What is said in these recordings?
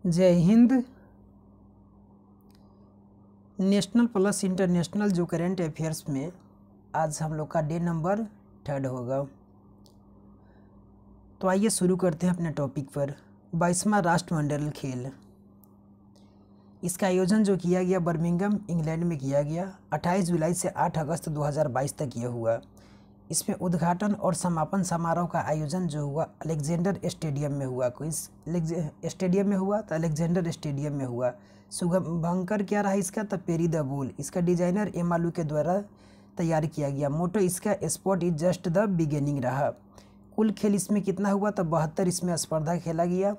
जय Hind. National plus international जो current affairs में आज हम लोग का डे नंबर 3 होगा। तो आइए शुरू करते हैं अपने टॉपिक पर। 22वां राष्ट्रमंडल खेल, इसका आयोजन जो किया गया बर्मिंघम इंग्लैंड में किया गया। 28 जुलाई से 8 अगस्त 2022 तक यह हुआ। इसमें उद्घाटन और समापन समारोह का आयोजन जो हुआ अलेक्जेंडर स्टेडियम में हुआ। किस स्टेडियम में हुआ? तो अलेक्जेंडर स्टेडियम में हुआ। शुभंकर क्या रहा इसका? तो पेरी द बुल। इसका डिजाइनर एमालू के द्वारा तैयार किया गया। मोटो इसका sport is just the beginning रहा। कुल खेल इसमें कितना हुआ? तो 72 इसमें स्पर्धा खेला गया।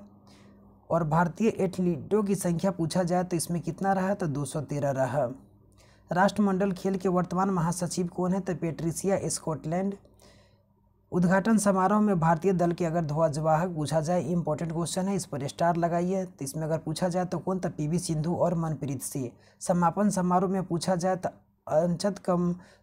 और भारतीय एथलीटों की संख्या पूछा जाए तो इसमें कितना रहा? तो 213 रहा। राष्ट्रमंडल खेल के वर्तमान महासचिव कौन है? तो पेट्रिसिया स्कॉटलैंड। उद्घाटन समारोह में भारतीय दल के अगर ध्वजवाहक पूछा जाए, इंपॉर्टेंट क्वेश्चन है, इस पर स्टार लगाइए। तो इसमें अगर पूछा जाए तो कौन? तो पीवी सिंधु और मनप्रीत सिंह। समापन समारोह में पूछा जाए तो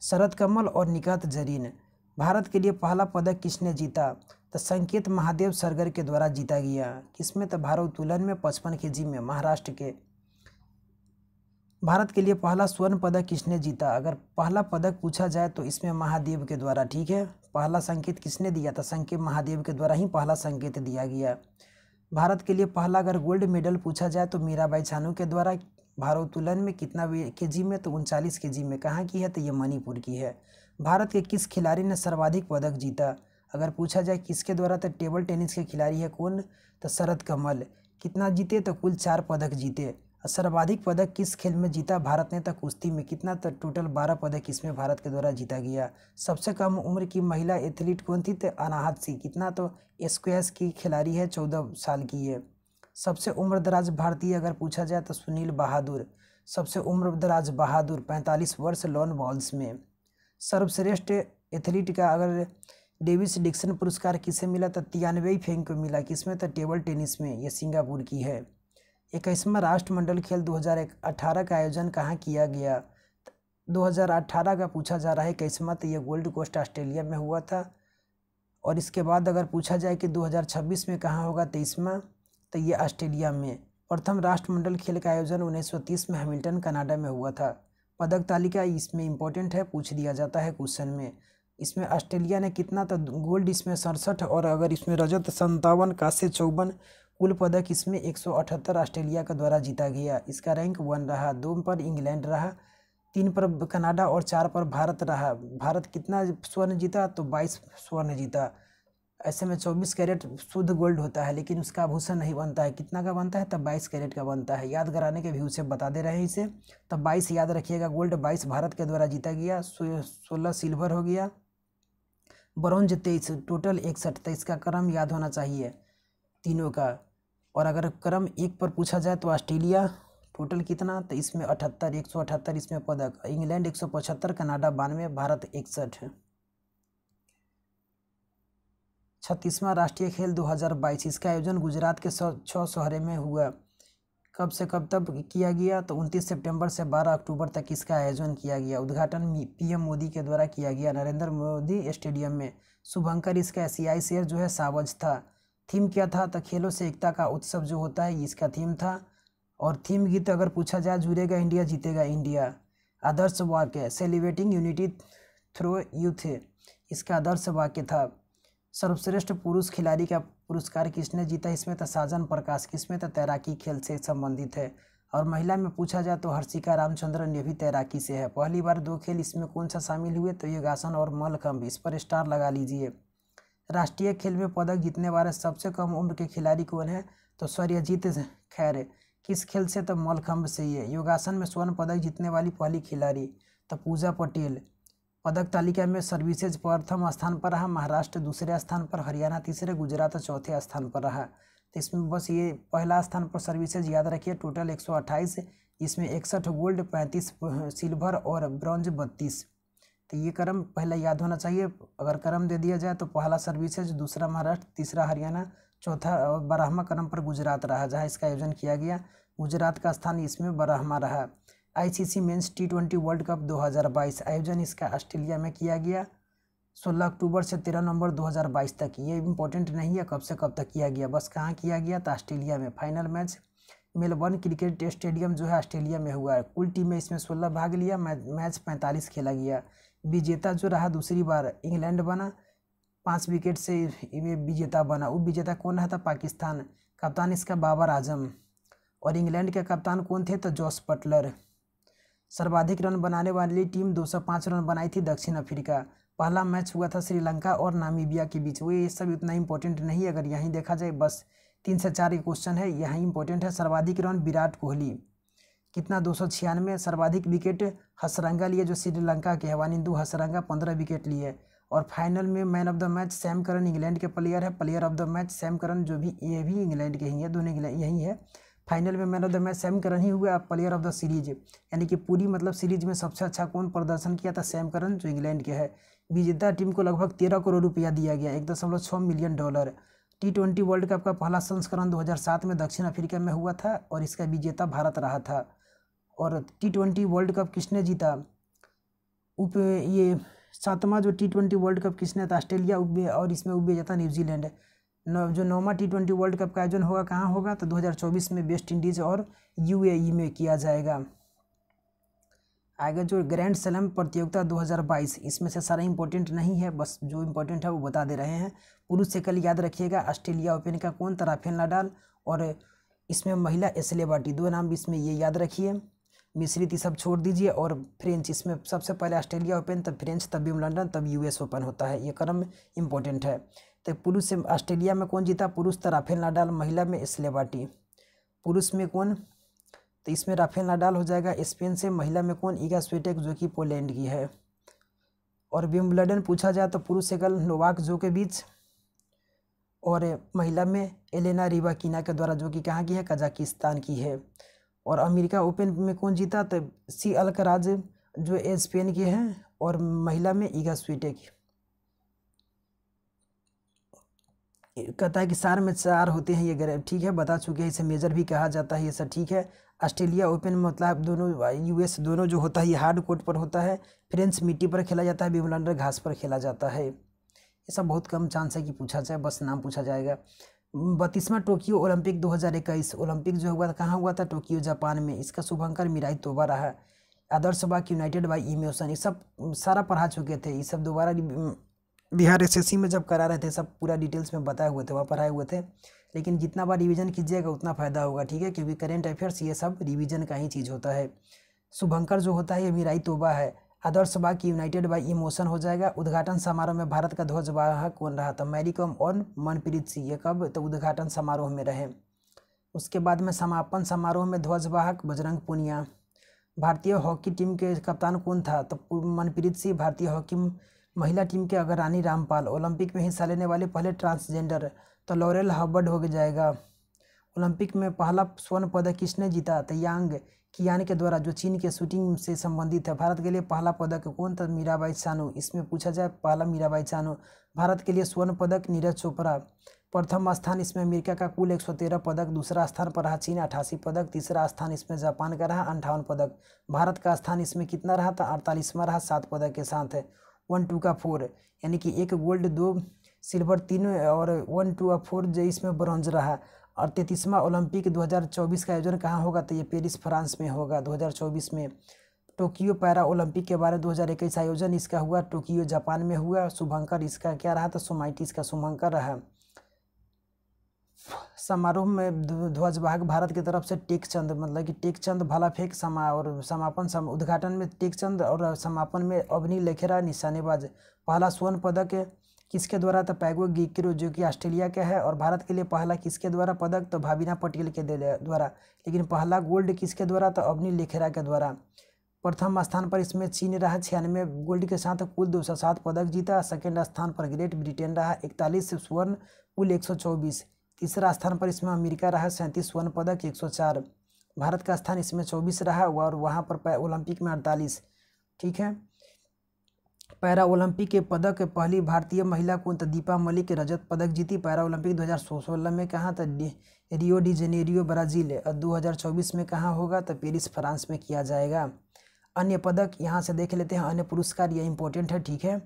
शरद कमल और निकात जरीन। भारत के लिए पहला पदक किसने जीता? तो संकेत महादेव सरगर के द्वारा जीता गया। किसमें? तो भारोत्तोलन में 55 kg में, महाराष्ट्र के। भारत के लिए पहला स्वर्ण पदक किसने जीता? अगर पहला पदक पूछा जाए तो इसमें महादेव के द्वारा। ठीक है, पहला संकेत किसने दिया था? संकेत महादेव के द्वारा ही पहला संकेत दिया गया। भारत के लिए पहला अगर गोल्ड मेडल पूछा जाए तो मीराबाई चानू के द्वारा। भारोत्तोलन में कितना kg में? तो 39 kg में। कहाँ की है? तो ये मणिपुर की है। भारत के किस खिलाड़ी ने सर्वाधिक पदक जीता? अगर पूछा जाए किसके द्वारा तो टेबल टेनिस के खिलाड़ी है कौन? तो शरद कमल। कितना जीते? तो कुल 4 पदक जीते। सर्वाधिक पदक किस खेल में जीता भारत ने? तो कुश्ती में। कितना? तो टोटल 12 पदक इसमें भारत के द्वारा जीता गया। सबसे कम उम्र की महिला एथलीट कौन थी? तो अनाहत सिंह। कितना? तो स्क्वैश की खिलाड़ी है, 14 साल की है। सबसे उम्रदराज भारतीय अगर पूछा जाए तो सुनील बहादुर। सबसे उम्रदराज बहादुर 45 वर्ष लॉन बॉल्स में। सर्वश्रेष्ठ एथलीट का अगर डेविस डिक्सन पुरस्कार किसे मिला? तो तियानवे फेंग को मिला। किसमें? तो टेबल टेनिस में, यह सिंगापुर की है। 21वां राष्ट्रमंडल खेल 2018 का आयोजन कहाँ किया गया? 2018 का पूछा जा रहा है 21वां, तो यह गोल्ड कोस्ट ऑस्ट्रेलिया में हुआ था। और इसके बाद अगर पूछा जाए कि 2026 में कहाँ होगा 23वां, तो ये ऑस्ट्रेलिया में। प्रथम राष्ट्रमंडल खेल का आयोजन 1930 में हैमिल्टन कनाडा में हुआ था। पदक तालिका इसमें इंपॉर्टेंट है, पूछ दिया जाता है क्वेश्चन में। इसमें ऑस्ट्रेलिया ने कितना? तो गोल्ड इसमें 67 और अगर इसमें रजत 57, कांस्य 54, कुल पदक इसमें 178 ऑस्ट्रेलिया के द्वारा जीता गया। इसका रैंक 1 रहा। 2 पर इंग्लैंड रहा, 3 पर कनाडा और 4 पर भारत रहा। भारत कितना स्वर्ण जीता? तो 22 स्वर्ण जीता। ऐसे में 24 कैरेट शुद्ध गोल्ड होता है, लेकिन उसका आभूषण नहीं बनता है। कितना का बनता है? तब 22 कैरेट का बनता है। याद कराने के व्यू से बता दे रहे हैं इसे। तब 22 याद रखिएगा। गोल्ड 22 भारत के द्वारा जीता गया। 16 सिल्वर हो गया, ब्रॉन्ज 23, टोटल 61। तो इसका क्रम याद होना चाहिए तीनों का। और अगर क्रम 1 पर पूछा जाए तो ऑस्ट्रेलिया टोटल कितना? तो इसमें 78, 178 इसमें पदक। England 175, Canada 92, Bharat 61। 36वां राष्ट्रीय खेल 2022, इसका आयोजन गुजरात के 6 शहरों में हुआ। कब से कब तक किया गया? तो 29 सितंबर से 12 अक्टूबर तक इसका आयोजन किया गया। उद्घाटन पीएम मोदी के द्वारा किया गया, नरेंद्र मोदी स्टेडियम में। शुभंकर इसका एशियाई शेर जो है सावज था। थीम क्या था? तो खेलों से एकता का उत्सव जो होता है इसका थीम था। और थीम गीत अगर पूछा जाए, जुड़ेगा इंडिया जीतेगा इंडिया। आदर्श वाक्य, सेलिब्रेटिंग यूनिटी थ्रू यूथ, इसका आदर्श वाक्य था। सर्वश्रेष्ठ पुरुष खिलाड़ी का पुरस्कार किसने जीता? इसमें तो साजन प्रकाश। किसमें? तो तैराकी खेल से संबंधित है। और महिला में पूछा जाए तो हर्षिका रामचंद्रन, ये भी तैराकी से है। पहली बार 2 खेल इसमें कौन सा शामिल हुए? तो योगासन और मल्लखंभ। इस पर स्टार लगा लीजिए। राष्ट्रीय खेल में पदक जीतने वाले सबसे कम उम्र के खिलाड़ी कौन है? तो सौर्यजीत खैर। किस खेल से? तो मल्लखंभ से। ये योगासन में स्वर्ण पदक जीतने वाली पहली खिलाड़ी। तो पूजा पटेल। पदक तालिका में सर्विसेज प्रथम स्थान पर रहा, महाराष्ट्र दूसरे स्थान पर, हरियाणा तीसरे, गुजरात चौथे स्थान पर रहा। तो इसमें बस ये पहला स्थान पर सर्विसेज याद रखिए। टोटल 128, इसमें 61 गोल्ड, 35 सिल्वर और ब्रॉन्ज 32। तो ये क्रम पहले याद होना चाहिए। अगर क्रम दे दिया जाए तो पहला सर्विसेज, दूसरा महाराष्ट्र, तीसरा हरियाणा, चौथा और 12वां क्रम पर गुजरात रहा, जहाँ इसका आयोजन किया गया। गुजरात का स्थान इसमें 12वां रहा। ICC men's T20 world cup 2022, आयोजन इसका ऑस्ट्रेलिया में किया गया। 16 अक्टूबर से 13 नवंबर 2022 तक। ये इंपॉर्टेंट नहीं है कब से कब तक किया गया, बस कहाँ किया गया? तो ऑस्ट्रेलिया में। Final match Melbourne cricket stadium जो है ऑस्ट्रेलिया में हुआ है। कुल टीमें इसमें 16 भाग लिया, मैच 45 खेला गया। विजेता जो रहा दूसरी बार इंग्लैंड बना, 5 विकेट से ये विजेता बना। उप विजेता कौन रहा था? पाकिस्तान। कप्तान इसका बाबर आजम। और इंग्लैंड के कप्तान कौन थे? तो जॉस बटलर। सर्वाधिक रन बनाने वाली टीम 205 रन बनाई थी दक्षिण अफ्रीका। पहला मैच हुआ था श्रीलंका और नामीबिया के बीच। वो ये सब उतना इंपॉर्टेंट नहीं है, अगर यहीं देखा जाए बस 3 से 4 क्वेश्चन है, यहाँ इंपॉर्टेंट है। सर्वाधिक रन विराट कोहली, कितना? 296। सर्वाधिक विकेट हसरंगा लिए जो श्रीलंका के है, वानिंदु हसरंगा 15 विकेट लिए। और फाइनल में man of the match Sam Karan, England के प्लेयर है। Player of the match Sam करन, जो भी ये भी इंग्लैंड के ही है, दोनों यही है। फाइनल में man of the match Sam Curran ही हुआ। प्लेयर ऑफ द सीरीज यानी कि पूरी मतलब सीरीज में सबसे अच्छा कौन प्रदर्शन किया था? सैम करन, जो इंग्लैंड के है। विजेता टीम को लगभग 13 करोड़ रुपया दिया गया, $1.6 मिलियन। T20 वर्ल्ड कप का पहला संस्करण 2007 में दक्षिण अफ्रीका में हुआ था और इसका विजेता भारत रहा था। और T20 वर्ल्ड कप किसने जीता? ये 7वां जो T20 वर्ल्ड कप किसने था? ऑस्ट्रेलिया। और इसमें उप विजेता न्यूजीलैंड। जो 9वां T20 वर्ल्ड कप का आयोजन होगा कहाँ होगा? तो 2024 में वेस्ट इंडीज़ और UAE में किया जाएगा। आगे जो ग्रैंड स्लैम प्रतियोगिता 2022, इसमें से सारा इंपॉर्टेंट नहीं है, बस जो इंपॉर्टेंट है वो बता दे रहे हैं। पुरुष से कल याद रखिएगा, ऑस्ट्रेलिया ओपन का कौन? Rafale Nadal. और इसमें महिला एशले बार्टी, 2 नाम इसमें ये याद रखिए। मिश्रित ये सब छोड़ दीजिए। और फ्रेंच, इसमें सबसे पहले ऑस्ट्रेलिया ओपन, तब फ्रेंच, तब विंबलडन, तब US ओपन होता है। ये क्रम इंपॉर्टेंट है। तो पुरुष से ऑस्ट्रेलिया में कौन जीता? पुरुष तो राफेल नाडाल, महिला में एशले बार्टी। पुरुष में कौन? तो इसमें राफेल नाडाल हो जाएगा स्पेन से। महिला में कौन? इगा स्विएटेक, जो कि पोलैंड की है। और विंबलडन पूछा जाए तो पुरुष से कल नोवाक जोकोविच, और महिला में एलेना रिबाकिना के द्वारा, जो कि कहाँ की है? कजाकिस्तान की है। और अमेरिका ओपन में कौन जीता? तो सी अल्कराज, जो स्पेन के हैं। और महिला में इगा स्विएटेक। कहता है कि सार में 4 होते हैं, ये ठीक है, बता चुके हैं। इसे मेजर भी कहा जाता है, ये सब ठीक है। ऑस्ट्रेलिया ओपन मतलब दोनों US दोनों जो होता है ये हार्ड कोर्ट पर होता है। फ्रेंच मिट्टी पर खेला जाता है, विंबलडन घास पर खेला जाता है। ये सब बहुत कम चांस है कि पूछा जाए, बस नाम पूछा जाएगा। 32वां टोक्यो ओलंपिक 2021 ओलंपिक जो हुआ था कहाँ हुआ था? टोक्यो जापान में। इसका शुभंकर मिराई तोबा रहा। आदर्श बाग यूनाइटेड बाई इमोशन, ये सब सारा पढ़ा चुके थे। ये सब दोबारा बिहार SSC में जब करा रहे थे सब पूरा डिटेल्स में बताए हुए थे, वहाँ पढ़ाए हुए थे। लेकिन जितना बार रिवीजन कीजिएगा उतना फ़ायदा होगा, ठीक है, क्योंकि करेंट अफेयर्स ये सब रिवीजन का ही चीज़ होता है। शुभंकर जो होता है ये मिराई तोबा है। आदर्श बाग यूनाइटेड बाई इमोशन हो जाएगा। उद्घाटन समारोह में भारत का ध्वजवाहक कौन रहा था? मैरी कॉम और मनप्रीत सिंह। ये कब? तो उद्घाटन समारोह में रहे। उसके बाद में समापन समारोह में ध्वजवाहक बजरंग पुनिया। भारतीय हॉकी टीम के कप्तान कौन था? तो मनप्रीत सिंह। भारतीय हॉकी महिला टीम के अग्रणी रामपाल। ओलंपिक में हिस्सा लेने वाले पहले ट्रांसजेंडर तो लॉरेल हर्बर्ड हो जाएगा। ओलंपिक में पहला स्वर्ण पदक किसने जीता? तो यांग कियान के द्वारा, जो चीन के शूटिंग से संबंधित है। भारत के लिए पहला पदक कौन था? मीराबाई चानू। इसमें पूछा जाए पहला मीराबाई चानू। भारत के लिए स्वर्ण पदक नीरज चोपड़ा। प्रथम स्थान इसमें अमेरिका का कुल 113 पदक। दूसरा स्थान पर रहा चीन 88 पदक। तीसरा स्थान इसमें जापान का रहा 58 पदक। भारत का स्थान इसमें कितना रहा था? 48वां रहा 7 पदक के साथ। 1 2 का 4 यानी कि 1 गोल्ड 2 सिल्वर 3 और 1 2 और 4 जो इसमें ब्रॉन्ज रहा। और 33वां ओलंपिक 2024 का आयोजन कहाँ होगा? तो ये पेरिस फ्रांस में होगा 2024 में। टोक्यो पैरा ओलंपिक के बारे 2021 आयोजन इसका हुआ टोक्यो जापान में हुआ। शुभंकर इसका क्या रहा? तो सोमाइटी इसका शुभंकर रहा। समारोह में ध्वजवाहक भारत की तरफ से टेकचंद, मतलब कि टेकचंद भाला फेंक और समापन उद्घाटन में टेकचंद और समापन में अवनी लेखेरा निशानेबाज। पहला स्वर्ण पदक किसके द्वारा? तो पैगो गिकिरो, जो कि ऑस्ट्रेलिया के है। और भारत के लिए पहला किसके द्वारा पदक? तो भाविना पटेल के द्वारा। लेकिन पहला गोल्ड किसके द्वारा? तो अवनी लेखेरा के द्वारा। प्रथम स्थान पर इसमें चीन रहा 96 गोल्ड के साथ कुल 207 पदक जीता। सेकेंड स्थान पर ग्रेट ब्रिटेन रहा 41 स्वर्ण कुल 124। तीसरा स्थान पर इसमें अमेरिका रहा 37 स्वर्ण पदक 104। भारत का स्थान इसमें 24 रहा और वहाँ पर ओलंपिक में 48। ठीक है। पैरा ओलंपिक के पदक पहली भारतीय महिला को तो दीपा मलिक रजत पदक जीती। पैरा ओलंपिक 2016 में कहाँ? तो रियो डी जेनेरियो ब्राज़ील। और 2024 में कहाँ होगा? तो पेरिस फ्रांस में किया जाएगा। अन्य पदक यहाँ से देख लेते हैं। अन्य पुरस्कार ये इंपॉर्टेंट है, ठीक है।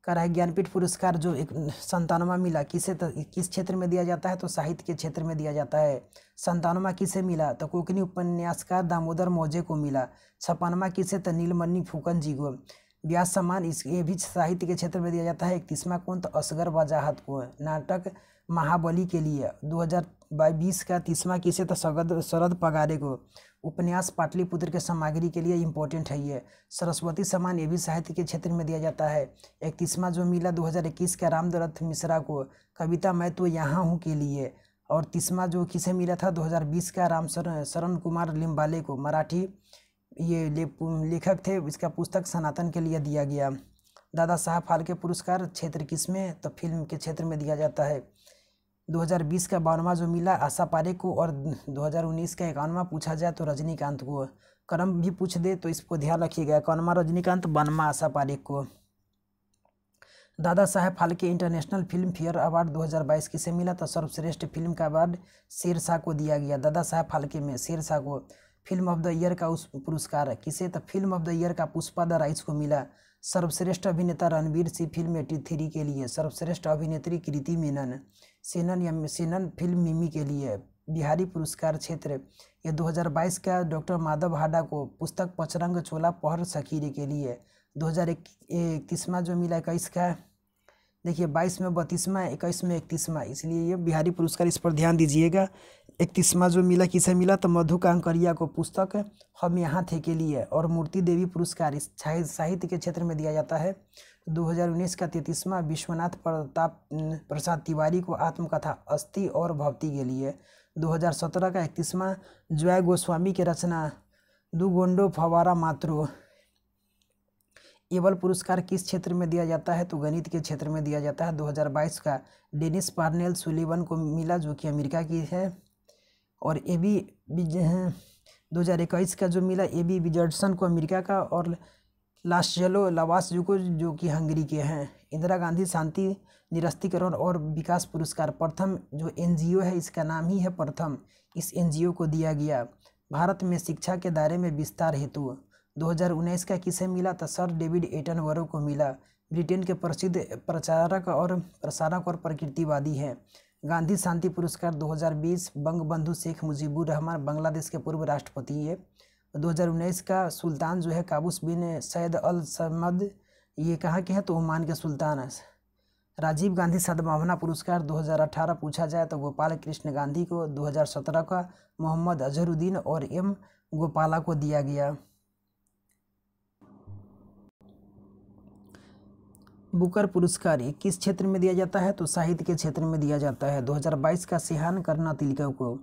कह रहा है ज्ञानपीठ पुरस्कार जो 97वां मिला किस क्षेत्र में दिया जाता है, तो साहित्य के क्षेत्र में दिया जाता है। 97वां किसे मिला, तो कोंकणी उपन्यासकार दामोदर मौजे को मिला। 56वां किसे, तो नीलमणि फुकन जी को। व्यास सम्मान ये भी साहित्य के क्षेत्र में दिया जाता है। 31वां कौन, तो असगर वजाहत को। नाटक महाबली के लिए 2020 का 30वां किसे, तो शरद पगारे को। उपन्यास पाटलिपुत्र के सामग्री के लिए इम्पोर्टेंट है ये। सरस्वती सम्मान ये भी साहित्य के क्षेत्र में दिया जाता है। 31वां जो मिला 2021 का रामदत्त मिश्रा को, कविता मैं तो यहाँ हूँ के लिए। और 30वां जो किसे मिला था 2020 का शरण कुमार लिम्बाले को, मराठी ये लेखक थे। इसका पुस्तक सनातन के लिए दिया गया। दादा साहब फाल्के पुरस्कार क्षेत्र किसमें, तो फिल्म के क्षेत्र में दिया जाता है। 2020 का 52वां जो मिला आशा पारेख को, और 2019 का 51वां पूछा जाए तो रजनीकांत को। क्रम भी पूछ दे तो इसको ध्यान रखिएगा, 51वां रजनीकांत, 52वां आशा पारेख को। Dada Saheb Phalke international film fair award 2022 किसे मिला, तो सर्वश्रेष्ठ फिल्म का अवार्ड शेरशाह को दिया गया। दादा साहब फाल्के में शेरशाह को। फिल्म ऑफ द ईयर का उस पुरस्कार किसे, तो फिल्म ऑफ द ईयर का पुष्पा द राइज को मिला। सर्वश्रेष्ठ अभिनेता रणवीर सिंह फिल्म 83 के लिए। सर्वश्रेष्ठ अभिनेत्री कृति मेनन सेनन फिल्म मिमी के लिए। बिहारी पुरस्कार क्षेत्र ये 2022 का डॉक्टर माधव हाडा को, पुस्तक पचरंग चोला पहर सखीरे के लिए। 2021वां जो मिला 21 का, देखिए 22 में 32वां, 21 में 31वां, इसलिए ये बिहारी पुरस्कार, इस पर ध्यान दीजिएगा। 31वां जो मिला किसे मिला, तो मधु कांकरिया को, पुस्तक हम यहाँ थे के लिए। और मूर्ति देवी पुरस्कार इस साहित्य के क्षेत्र में दिया जाता है। 2019 का 33वां विश्वनाथ प्रताप प्रसाद तिवारी को, आत्मकथा अस्थि और भक्ति के लिए। 2017 का 31वां जय गोस्वामी की रचना दुगोंडो फवारा मात्रो। एबल पुरस्कार किस क्षेत्र में दिया जाता है, तो गणित के क्षेत्र में दिया जाता है। 2022 का डेनिस पार्नेल सुलिवन को मिला, जो कि अमेरिका की है। और एबी 2021 का जो मिला एबी विजर्सन को, अमेरिका का। और लास्चेलो लवासजू को, जो कि हंगरी के हैं। इंदिरा गांधी शांति निरस्तीकरण और विकास पुरस्कार प्रथम जो एनजीओ है, इसका नाम ही है प्रथम, इस एनजीओ को दिया गया। भारत में शिक्षा के दायरे में विस्तार हेतु 2019 का किसे मिला, तो सर डेविड एटनबरो को मिला। ब्रिटेन के प्रसिद्ध प्रचारक और प्रसारक और प्रकृतिवादी हैं। गांधी शांति पुरस्कार 2020 बंगबंधु शेख मुजीबुर रहमान, बांग्लादेश के पूर्व राष्ट्रपति है। 2019 का सुल्तान जो है काबूस बिन सैद अल समद, ये कहाँ के हैं, तो ओमान के सुल्तान है। राजीव गांधी सद्भावना पुरस्कार 2018 पूछा जाए तो गोपाल कृष्ण गांधी को। 2017 का मोहम्मद अजहरुद्दीन और एम गोपाला को दिया गया। बुकर पुरस्कार ये किस क्षेत्र में दिया जाता है, तो साहित्य के क्षेत्र में दिया जाता है। 2022 का सिहान कर्नातिलका को।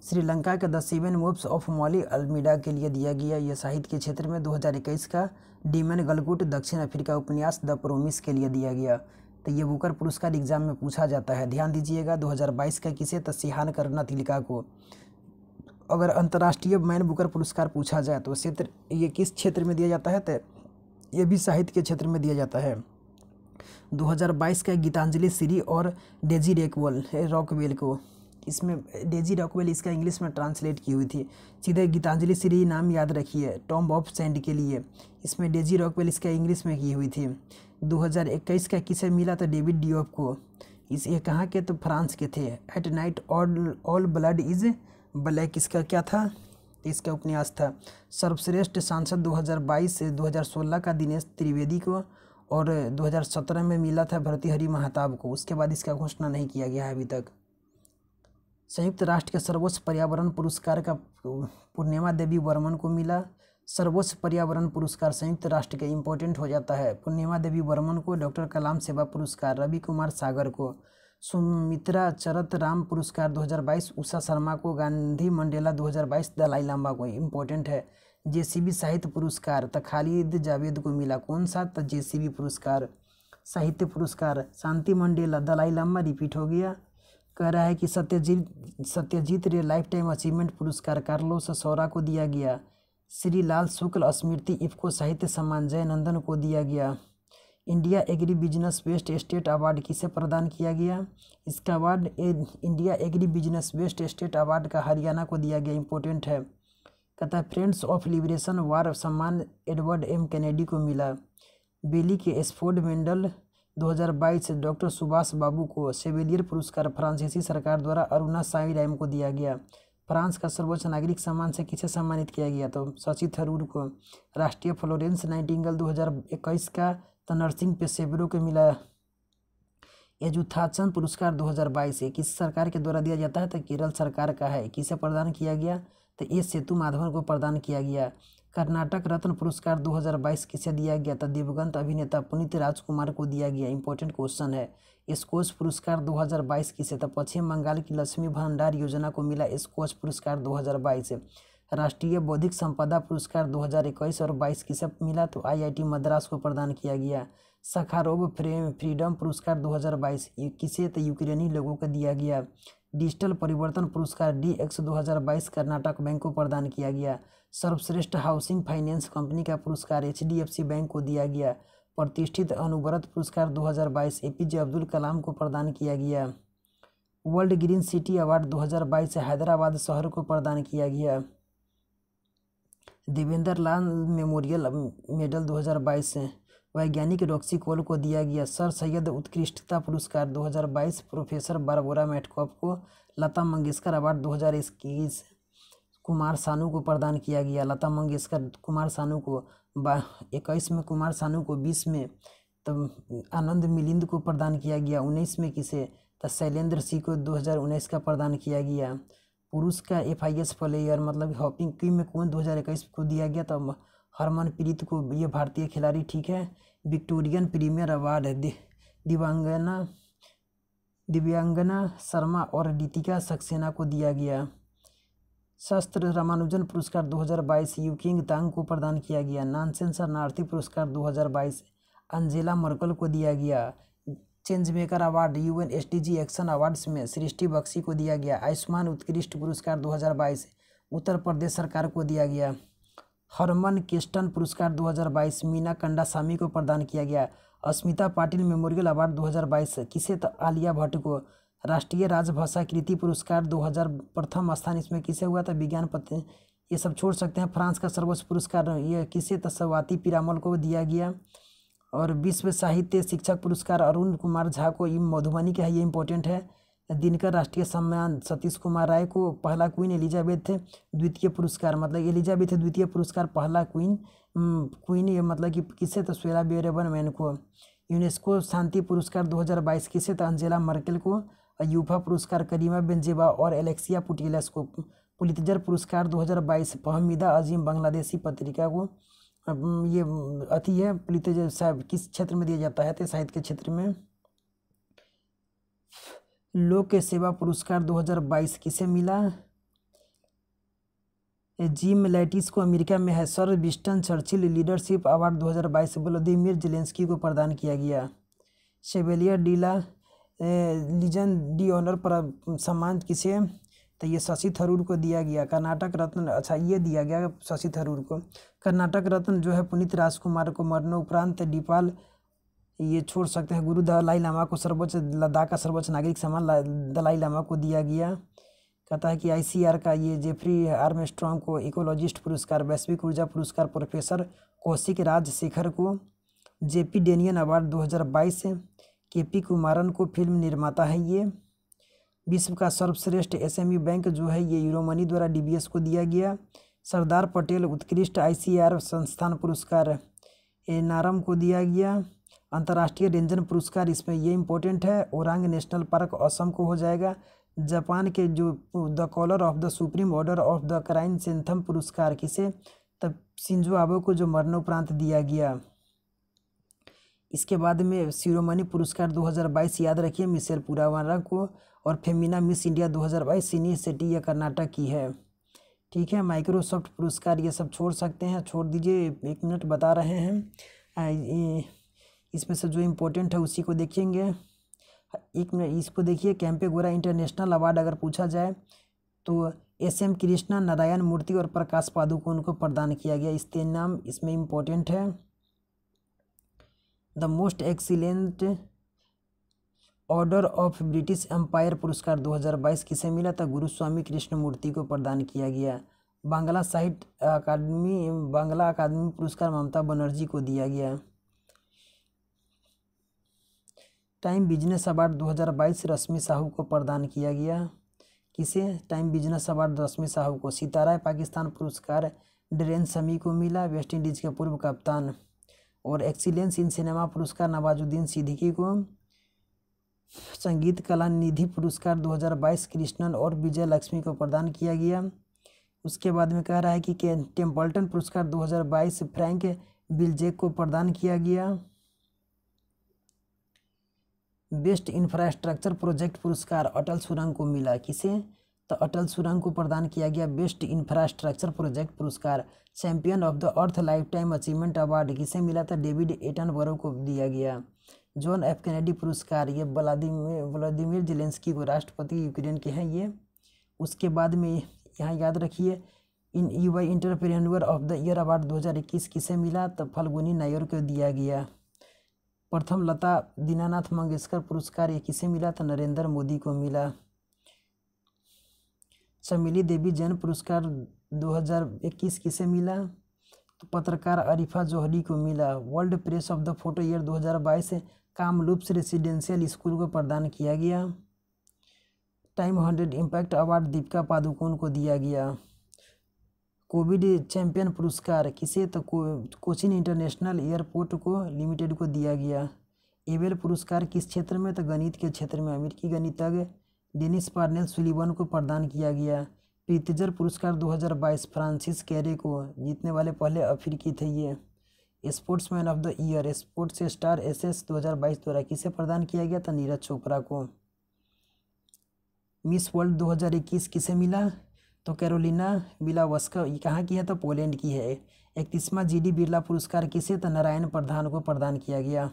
श्रीलंका के the 7 moves of Maali Almeida के लिए दिया गया, यह साहित्य के क्षेत्र में। 2021 का डीमन गलकुट दक्षिण अफ्रीका उपन्यास द प्रोमिस के लिए दिया गया। तो ये बुकर पुरस्कार एग्जाम में पूछा जाता है, ध्यान दीजिएगा। 2022 का किसे, तो सिहान कर्नातिलका को। अगर अंतर्राष्ट्रीय मैन बुकर पुरस्कार पूछा जाए तो क्षेत्र ये किस क्षेत्र में दिया जाता है, तो ये भी साहित्य के क्षेत्र में दिया जाता है। 2022 का गीतांजलि श्री और डेजी रॉकवेल को, इसमें डेजी रॉकवेल इसका इंग्लिश में ट्रांसलेट की हुई थी। सीधे गीतांजलि श्री नाम याद रखिए, टॉम्ब ऑफ सैंड के लिए। इसमें डेजी रॉकवेल इसका इंग्लिश में की हुई थी। 2021 का किसे मिला, तो डेविड डियोप को। ये कहाँ के, तो फ्रांस के थे। At night all blood is black इसका क्या था, इसका उपन्यास था। सर्वश्रेष्ठ सांसद 2022 से 2016 का दिनेश त्रिवेदी को, और 2017 में मिला था भर्तृहरि महताब को। उसके बाद इसका घोषणा नहीं किया गया है अभी तक। संयुक्त राष्ट्र के सर्वोच्च पर्यावरण पुरस्कार का पूर्णिमा देवी वर्मन को मिला। सर्वोच्च पर्यावरण पुरस्कार संयुक्त राष्ट्र के इम्पोर्टेंट हो जाता है। पूर्णिमा देवी वर्मन को। डॉक्टर कलाम सेवा पुरस्कार रवि कुमार सागर को। सुमित्रा चरत राम पुरस्कार 2022 उषा शर्मा को। गांधी मंडेला 2022 दलाई लामा को, इम्पोर्टेंट है। जेसीबी साहित्य पुरस्कार तो खालिद जावेद को मिला। कौन सा, तो जेसीबी पुरस्कार साहित्य पुरस्कार। शांति मंडेला दलाई लामा रिपीट हो गया। कह रहा है कि सत्यजीत रे लाइफ टाइम अचीवमेंट पुरस्कार कार्लोस सौरा को दिया गया। श्री लाल शुक्ल स्मृति इफ्को साहित्य सम्मान जयनंदन को दिया गया। India agri business best state award किसे प्रदान किया गया, इसका award India agri business best state award का हरियाणा को दिया गया, इंपॉर्टेंट है। कहता है फ्रेंड्स ऑफ लिबरेशन वार सम्मान एडवर्ड एम कैनेडी को मिला। बेली के एस्फोर्ड मेंडल 2022 डॉक्टर सुभाष बाबू को शेवेलियर पुरस्कार फ्रांसीसी सरकार द्वारा अरुणा साई रैम को दिया गया। फ्रांस का सर्वोच्च नागरिक सम्मान से किसे सम्मानित किया गया? तो शशि थरूर को। राष्ट्रीय फ्लोरेंस नाइटिंगेल 2021 का तो नर्सिंग पेशेवरों को मिला। एजुथाचन पुरस्कार 2022 किस सरकार के द्वारा दिया जाता है? तो केरल सरकार का है। किसे प्रदान किया गया? तो ए सेतु माधवन को प्रदान किया गया। कर्नाटक रत्न पुरस्कार 2022 किसे दिया गया? तो दिवंगत अभिनेता पुनीत राजकुमार को दिया गया। इंपॉर्टेंट क्वेश्चन है। स्कोच पुरस्कार 2022 किसे? तो पश्चिम बंगाल की लक्ष्मी भंडार योजना को मिला स्कोच पुरस्कार 2022। राष्ट्रीय बौद्धिक संपदा पुरस्कार 2021 और 22 किसे मिला? तो IIT मद्रास को प्रदान किया गया। सखारोव फ्रीडम पुरस्कार 2022 किसे? तो यूक्रेनी लोगों को दिया गया। डिजिटल परिवर्तन पुरस्कार DX 2022 कर्नाटक बैंक को प्रदान किया गया। सर्वश्रेष्ठ हाउसिंग फाइनेंस कंपनी का पुरस्कार HDFC बैंक को दिया गया। प्रतिष्ठित अनुव्रत पुरस्कार 2022 APJ अब्दुल कलाम को प्रदान किया गया। World green city award 2022 Hyderabad शहर को प्रदान किया गया। देवेंद्र लाल मेमोरियल मेडल 2022 वैज्ञानिक रॉक्सी कॉल को दिया गया। सर सैयद उत्कृष्टता पुरस्कार 2022 प्रोफेसर बारबोरा मैटकॉप को। लता मंगेशकर अवार्ड 2021 कुमार सानू को प्रदान किया गया। लता मंगेशकर कुमार सानू को 21 में, कुमार सानू को 20 में, तो आनंद मिलिंद को प्रदान किया गया। 19 में किसे? तो शैलेंद्र सिंह को 2019 का प्रदान किया गया। पुरुष का FIS प्लेयर मतलब हॉकी में कौन 2021 को दिया गया? तो हरमनप्रीत को, ये भारतीय खिलाड़ी। ठीक है। विक्टोरियन प्रीमियर अवार्ड दिव्यांगना शर्मा और दीतिका सक्सेना को दिया गया। शस्त्र रामानुजन पुरस्कार 2022 यूकिंग तांग को प्रदान किया गया। नानसेन शरणार्थी पुरस्कार 2022 अंजेला मर्कल को दिया गया। Change maker award UN SDG action awards में सृष्टि बख्शी को दिया गया। आयुष्मान उत्कृष्ट पुरस्कार 2022 उत्तर प्रदेश सरकार को दिया गया। हरमन केस्टन पुरस्कार 2022 मीना कंडासामी को प्रदान किया गया। अस्मिता पाटिल मेमोरियल अवार्ड 2022 किसे? तो आलिया भट्ट को। राष्ट्रीय राजभाषा कृति पुरस्कार 2000 प्रथम स्थान इसमें किसे हुआ था? विज्ञान पत्र, ये सब छोड़ सकते हैं। फ्रांस का सर्वोच्च पुरस्कार ये किसे? तो स्वाति पिरामल को दिया गया। और विश्व साहित्य शिक्षक पुरस्कार अरुण कुमार झा को, मधुबनी का है, ये इंपॉर्टेंट है। दिनकर राष्ट्रीय सम्मान सतीश कुमार राय को। पहला क्वीन एलिजाबेथ द्वितीय पुरस्कार, मतलब एलिजाबेथ द्वितीय पुरस्कार पहला क्वीन ये मतलब कि किसे? तो स्वेला बेरेबन को। यूनेस्को शांति पुरस्कार 2022 किसे? तो अंजेला मर्केल को। यूफा पुरस्कार करीमा बेंजेबा और एलेक्सिया पुटिलस को। पुलित्जर पुरस्कार 2022 फहमीदा अजीम बांग्लादेशी पत्रिका को। ये अति है पुलित्जर साहब किस क्षेत्र में दिया जाता है? तो साहित्य के क्षेत्र में। लोक सेवा पुरस्कार 2022 किसे मिला? जिम लैटिस को अमेरिका में है। Sir Winston Churchill leadership award 2022 Vladimir Zelensky को प्रदान किया गया। शेवेलियर डी ला लीजन डी ऑनर पर सम्मान किसे? तो ये शशि थरूर को दिया गया। कर्नाटक रत्न, अच्छा ये दिया गया शशि थरूर को। कर्नाटक रत्न जो है पुनीत राजकुमार को। मरणोपरांत दीपाल, ये छोड़ सकते हैं। गुरु दलाई लामा को सर्वोच्च, लद्दाख का सर्वोच्च नागरिक सम्मान दलाई लामा को दिया गया। कहता है कि ICR का ये जेफरी आर्मस्ट्रॉन्ग को इकोलॉजिस्ट पुरस्कार। वैश्विक ऊर्जा पुरस्कार प्रोफेसर कौशिक राजशेखर को। JP डेनियन अवार्ड 2022 KP कुमारन को, फिल्म निर्माता है ये। विश्व का सर्वश्रेष्ठ SME बैंक जो है ये यूरोमनी द्वारा DBS को दिया गया। सरदार पटेल उत्कृष्ट ICR संस्थान पुरस्कार नारम को दिया गया। अंतर्राष्ट्रीय रेंजर पुरस्कार इसमें ये इंपॉर्टेंट है, ओरांग नेशनल पार्क असम को हो जाएगा। जापान के जो the collar of the supreme order of the chrysanthemum पुरस्कार किसे? तब शिंजो आबे को, जो मरणोपरांत दिया गया। इसके बाद में शिरोमणि पुरस्कार 2022 याद रखिए मिशेल पुरावारा को। और फेमिना मिस इंडिया 2022 सिनी सेट्टी, यह कर्नाटक की है। ठीक है। माइक्रोसॉफ्ट पुरस्कार ये सब छोड़ सकते हैं, छोड़ दीजिए, 1 मिनट बता रहे हैं। इसमें से जो इम्पोर्टेंट है उसी को देखेंगे। 1 मिनट इसको देखिए। कैंपेगौड़ा इंटरनेशनल अवार्ड अगर पूछा जाए तो SM कृष्णा, नारायण मूर्ति और प्रकाश पादुकोण को प्रदान किया गया। इस 3 नाम इसमें इम्पोर्टेंट है। The most excellent order of British Empire पुरस्कार 2022 किसे मिला? था गुरुस्वामी कृष्णमूर्ति को प्रदान किया गया। बांग्ला अकादमी पुरस्कार ममता बनर्जी को दिया गया। टाइम बिजनेस अवार्ड 2022 रश्मि साहू को प्रदान किया गया। किसे? टाइम बिजनेस अवार्ड रश्मि साहू को। सितारा पाकिस्तान पुरस्कार डरेन शमी को मिला, वेस्ट इंडीज के पूर्व कप्तान। और एक्सीलेंस इन सिनेमा पुरस्कार नवाजुद्दीन सिद्दीकी को। संगीत कला निधि पुरस्कार 2022 कृष्णन और विजय लक्ष्मी को प्रदान किया गया। उसके बाद में कह रहा है कि टेम्पल्टन पुरस्कार 2022 फ्रैंक बिलजेक को प्रदान किया गया। बेस्ट इंफ्रास्ट्रक्चर प्रोजेक्ट पुरस्कार अटल सुरंग को मिला। किसे? तो अटल सुरंग को प्रदान किया गया बेस्ट इंफ्रास्ट्रक्चर प्रोजेक्ट पुरस्कार। Champion of the earth life time achievement award किसे मिला था? डेविड एटनबरो को दिया गया। जॉन एफ कैनेडी पुरस्कार ये व्लादिमीर जेलेंस्की को, राष्ट्रपति यूक्रेन के हैं ये। उसके बाद में यहाँ याद रखिए इन युवा entrepreneur of the year award 2021 किसे मिला? तो फल्गुनी नायर को दिया गया। प्रथम लता दीनानाथ मंगेशकर पुरस्कार ये किसे मिला? तो नरेंद्र मोदी को मिला। चमेली देवी जैन पुरस्कार 2021 किसे मिला? तो पत्रकार अरिफा जोहरी को मिला। World press of the photo year 2022 Kamloops residential school को प्रदान किया गया। Time 100 impact award Deepika Padukone को दिया गया। कोविड चैंपियन पुरस्कार किसे? तो कोचिन इंटरनेशनल एयरपोर्ट को लिमिटेड को दिया गया। एबेल पुरस्कार किस क्षेत्र में? तो गणित के क्षेत्र में अमेरिकी गणितज्ञ डेनिस पार्नेल सुलिवन को प्रदान किया गया। प्रीतिजर पुरस्कार 2022 फ्रांसिस कैरे को, जीतने वाले पहले अफ्रीकी थे ये। Sportsman of the year sports star SS 2022 द्वारा किसे प्रदान किया गया? तो नीरज चोपड़ा को। मिस वर्ल्ड 2021 किसे मिला? तो कैरोलिना बिलावस्का, ये कहाँ की है? तो पोलैंड की है। 31वां जीडी बिरला पुरस्कार किसे? तो नारायण प्रधान को प्रदान किया गया।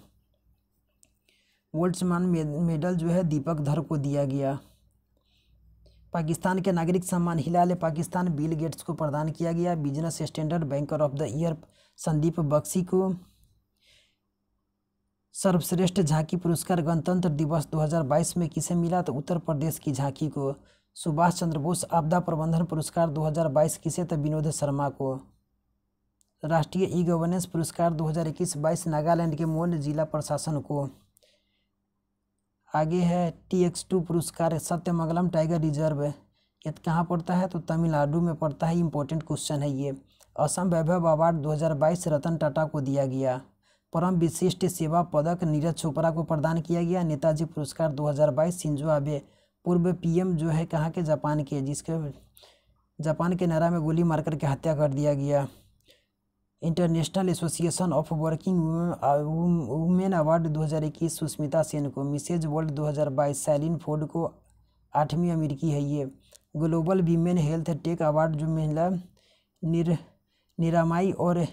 वोल्ट्समैन मेडल जो है दीपक धर को दिया गया। पाकिस्तान के नागरिक सम्मान हिलाल पाकिस्तान बिल गेट्स को प्रदान किया गया। Business Standard banker of the year Sandeep Bakhshi को। सर्वश्रेष्ठ झांकी पुरस्कार गणतंत्र दिवस 2022 में किसे मिला? तो उत्तर प्रदेश की झांकी को। सुभाष चंद्र बोस आपदा प्रबंधन पुरस्कार 2022 किसे? तो विनोद शर्मा को। राष्ट्रीय ई गवर्नेंस पुरस्कार 2021-22 नागालैंड के मोन जिला प्रशासन को। आगे है TX2 पुरस्कार सत्यमंगलम टाइगर रिजर्व, ये कहाँ पड़ता है? तो तमिलनाडु में पड़ता है। इंपॉर्टेंट क्वेश्चन है ये। असम वैभव अवार्ड 2022 रतन टाटा को दिया गया। परम विशिष्ट सेवा पदक नीरज चोपड़ा को प्रदान किया गया। नेताजी पुरस्कार 2022 शिंजो आबे, पूर्व PM जो है कहाँ के? जापान के, जिसके जापान के नारा में गोली मारकर के हत्या कर दिया गया। International association of working women award 2021 Sushmita Sen को। मिसेज वर्ल्ड 2022 सैलिन फोर्ड को, 8वीं अमेरिकी है ये। Global women health take award जो मिला निरामाई और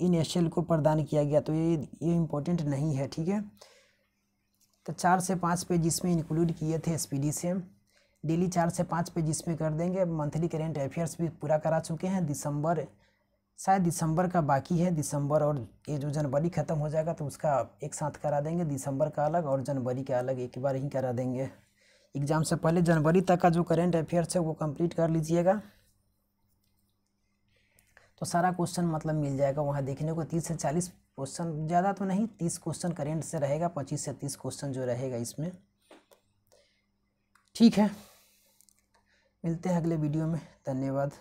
इनेशल को प्रदान किया गया। तो ये इम्पोर्टेंट नहीं है, ठीक है। तो 4 से 5 पेज इसमें इंक्लूड किए थे SPD से। डेली 4 से 5 पेज इसमें कर देंगे। मंथली करेंट अफेयर्स भी पूरा करा चुके हैं। शायद दिसंबर का बाकी है। दिसंबर और ये जो जनवरी ख़त्म हो जाएगा तो उसका एक साथ करा देंगे। दिसंबर का अलग और जनवरी का अलग, एक बार ही करा देंगे। एग्ज़ाम से पहले जनवरी तक का जो करेंट अफेयर्स है वो कंप्लीट कर लीजिएगा, तो सारा क्वेश्चन मतलब मिल जाएगा वहाँ देखने को। 30 से 40 क्वेश्चन, ज़्यादा तो नहीं, 30 क्वेश्चन करेंट से रहेगा, 25 से 30 क्वेश्चन जो रहेगा इसमें। ठीक है, मिलते हैं अगले वीडियो में। धन्यवाद।